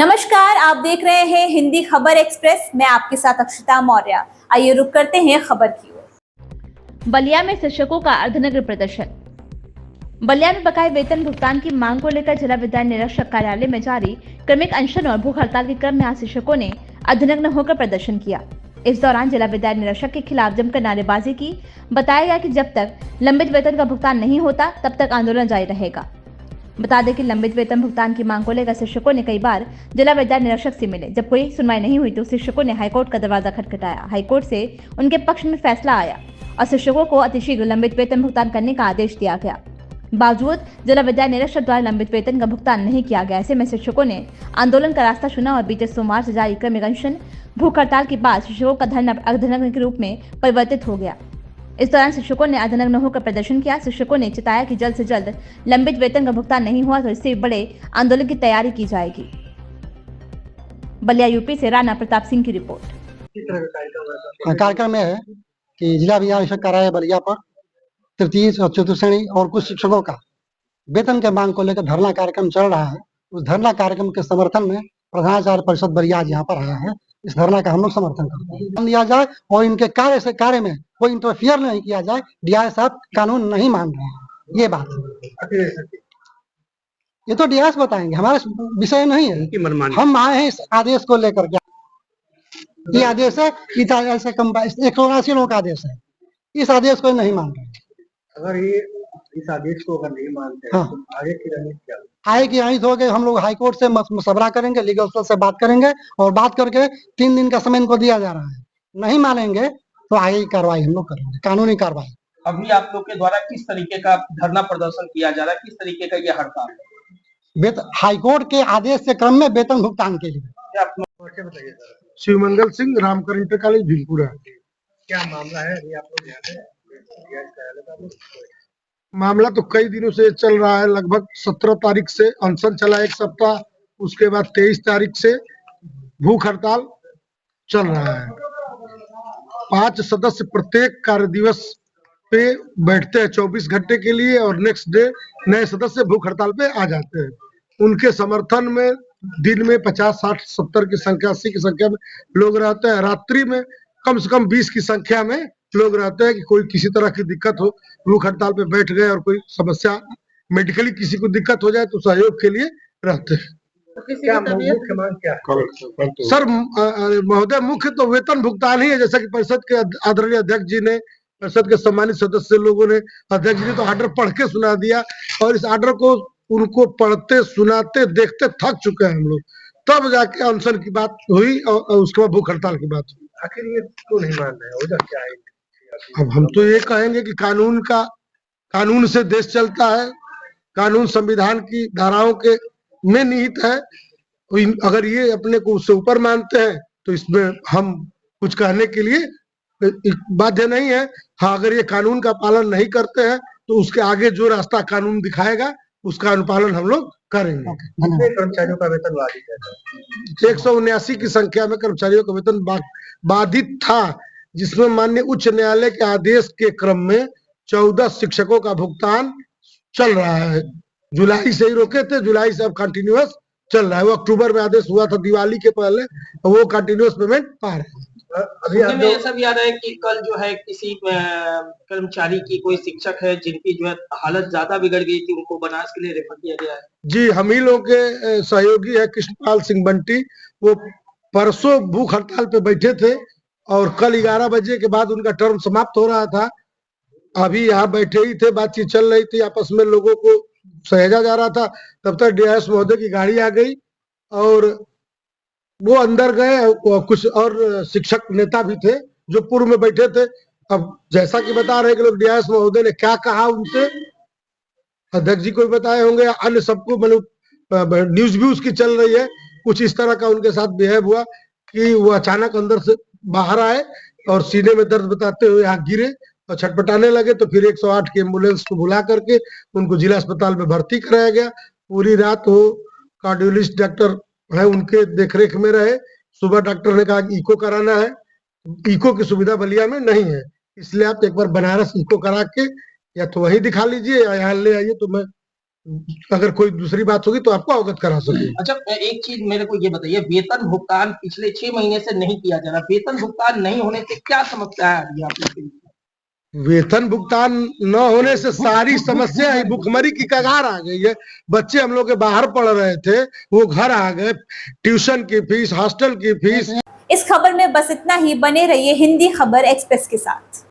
नमस्कार, आप देख रहे हैं हिंदी खबर एक्सप्रेस। मैं आपके साथ अक्षिता मौर्य। आइए रुक करते हैं खबर की ओर। बलिया में शिक्षकों का अर्धनग्न प्रदर्शन। बलिया में बकाये वेतन भुगतान की मांग को लेकर जिला विद्यालय निरीक्षक कार्यालय में जारी क्रमिक अनशन और भूख हड़ताल के क्रम में आज शिक्षकों ने अर्धनग्न होकर प्रदर्शन किया। इस दौरान जिला विद्यालय निरीक्षक के खिलाफ जमकर नारेबाजी की। बताया गया कि जब तक लंबित वेतन का भुगतान नहीं होता तब तक आंदोलन जारी रहेगा। बता दें कि लंबित वेतन भुगतान की मांग को लेकर शिक्षकों ने कई बार जिला विद्यालय निरीक्षक से मिले। जब कोई सुनवाई नहीं हुई तो शिक्षकों ने हाईकोर्ट का दरवाजा खटखटाया। हाईकोर्ट से उनके पक्ष में फैसला आया और शिक्षकों को अतिशीघ्र लंबित वेतन भुगतान करने का आदेश दिया गया। बावजूद जिला विद्यालय निरीक्षक द्वारा लंबित वेतन का भुगतान नहीं किया गया। ऐसे में शिक्षकों ने आंदोलन का रास्ता चुना और बीते सोमवार से जारी क्रमिक अनशन भूख हड़ताल के बाद शिक्षकों का धरना अर्धनग्न के रूप में परिवर्तित हो गया। इस दौरान शिक्षकों ने अर्धनग्न होकर प्रदर्शन किया। शिक्षकों ने चिताया कि जल्द से जल्द लंबित वेतन का भुगतान नहीं हुआ तो इससे बड़े आंदोलन की तैयारी की जाएगी। बलिया यूपी से राणा प्रताप सिंह की रिपोर्ट। कार्यक्रम में है कि जिला विद्यालय निरीक्षक कार्यालय बलिया पर तृतीय और चतुर्थ श्रेणी और कुछ शिक्षकों का वेतन के मांग को लेकर धरना कार्यक्रम चल रहा है। उस धरना कार्यक्रम के समर्थन में प्रधानाचार्य परिषद बलिया आज यहाँ पर आया है। इस धरना का हम लोग समर्थन करते हैं दिया जाए और इनके कार्य में कोई इंटरफियर नहीं किया जाए। डीआई साहब कानून नहीं मान रहे हैं, ये बात है। ये तो डीआई बताएंगे, हमारा विषय नहीं है। हम आए हैं इस आदेश को लेकर के। ये आदेश है 179 लोगों का आदेश है। इस आदेश को नहीं मान रहे। अगर ये इस आदेश को अगर नहीं मानते हाँ, तो आगे की रणनीति क्या आगे की रणनीति होगी, हम लोग हाई कोर्ट से मशवरा करेंगे, लीगल सेल से बात करेंगे और बात करके 3 दिन का समय इनको दिया जा रहा है। नहीं मानेंगे तो आगे की कार्रवाई हम लोग करेंगे, कानूनी कार्रवाई। अभी आप लोग के द्वारा किस तरीके का धरना प्रदर्शन किया जा रहा है, किस तरीके का ये हड़ताल है? हाईकोर्ट के आदेश के क्रम में वेतन भुगतान के लिए। बताइए sir. Shivmangal Singh, Ramkar inter college Bhilpura. क्या मामला है अभी आप लोग यहाँ पे? मामला तो कई दिनों से चल रहा है। लगभग 17 तारीख से अनशन चला 1 सप्ताह, उसके बाद 23 तारीख से भूख हड़ताल चल रहा है। 5 सदस्य प्रत्येक कार्य दिवस पे बैठते हैं 24 घंटे के लिए और नेक्स्ट डे नए सदस्य भूख हड़ताल पे आ जाते हैं। उनके समर्थन में दिन में 50, 60, 70 की संख्या, 80 की संख्या में लोग रहते हैं। रात्रि में कम से कम 20 की संख्या में लोग रहते हैं कि कोई किसी तरह की दिक्कत हो, भूख हड़ताल पे बैठ गए और कोई समस्या मेडिकली किसी को दिक्कत हो जाए तो सहयोग के लिए रहते हैं। क्या मुख्य मांग क्या है? सर महोदय, मुख्य तो वेतन भुगतान ही है। जैसा कि परिषद के आदरणीय अध्यक्ष जी ने, परिषद के सम्मानित सदस्य लोगों ने, अध्यक्ष जी ने तो ऑर्डर पढ़ के सुना दिया और इस ऑर्डर को उनको पढ़ते सुनाते देखते थक चुके हैं हम लोग। तब जाके अनशन की बात हुई और उसके बाद भूख हड़ताल की बात हुई। आखिर ये क्यों नहीं मान रहे? वजह क्या है? अब हम तो ये कहेंगे कि कानून से देश चलता है। कानून संविधान की धाराओं के में निहित है। अगर ये अपने को उससे ऊपर मानते हैं तो इसमें हम कुछ कहने के लिए बाध्य नहीं है। हाँ, अगर ये कानून का पालन नहीं करते हैं तो उसके आगे जो रास्ता कानून दिखाएगा उसका अनुपालन हम लोग करेंगे। कर्मचारियों का वेतन बाधित है। 179 की संख्या में कर्मचारियों का वेतन बाधित था, जिसमें माननीय उच्च न्यायालय के आदेश के क्रम में 14 शिक्षकों का भुगतान चल रहा है। जुलाई से ही रोके थे, जुलाई से अब कंटिन्यूअस चल रहा है। वो अक्टूबर में आदेश हुआ था दिवाली के पहले, वो कंटिन्यूअस पेमेंट पा रहे हैं। अभी हमें ऐसा भी याद है कि कल जो है किसी कर्मचारी की, कोई शिक्षक है जिनकी जो है हालत ज्यादा बिगड़ गई थी, उनको बनारस के लिए रेफर किया गया है। जी, हम ही लोग के सहयोगी है कृष्णपाल सिंह बंटी। वो परसों भूख हड़ताल पे बैठे थे और कल 11 बजे के बाद उनका टर्म समाप्त हो रहा था। अभी यहाँ बैठे ही थे, बातचीत चल रही थी, आपस में लोगों को सहेजा जा रहा था। तब तक डीआईएस महोदय की गाड़ी आ गई और वो अंदर गए और कुछ और शिक्षक नेता भी थे जो पूर्व में बैठे थे। अब जैसा कि बता रहे कि लोग डीआईएस महोदय ने क्या कहा उनसे, अध्यक्ष जी को भी बताए होंगे, अन्य सबको, मतलब न्यूज भी उसकी चल रही है। कुछ इस तरह का उनके साथ बिहेव हुआ कि वो अचानक अंदर से बाहर आए और सीने में दर्द बताते हुए यहाँ गिरे और छटपटाने लगे। तो फिर 108 की एम्बुलेंस को बुला करके उनको जिला अस्पताल में भर्ती कराया गया। पूरी रात वो कार्डियोलॉजिस्ट डॉक्टर है उनके देखरेख में रहे। सुबह डॉक्टर ने कहा कि इको कराना है। इको की सुविधा बलिया में नहीं है, इसलिए आप एक बार बनारस इको करा के या तो वहीं दिखा लीजिए या यहाँ ले आइए। तो मैं अगर कोई दूसरी बात होगी तो आपको अवगत करा सकूंगा। अच्छा, एक चीज मेरे को ये बताइए, वेतन भुगतान पिछले 6 महीने से नहीं किया जा रहा, वेतन भुगतान नहीं होने से क्या समस्या है अभी आप लोग के लिए? वेतन भुगतान न होने से सारी समस्या है, भुखमरी की कगार आ गई है। बच्चे हम लोग के बाहर पढ़ रहे थे, वो घर आ गए, ट्यूशन की फीस, हॉस्टल की फीस। इस खबर में बस इतना ही। बने रहिए हिंदी खबर एक्सप्रेस के साथ।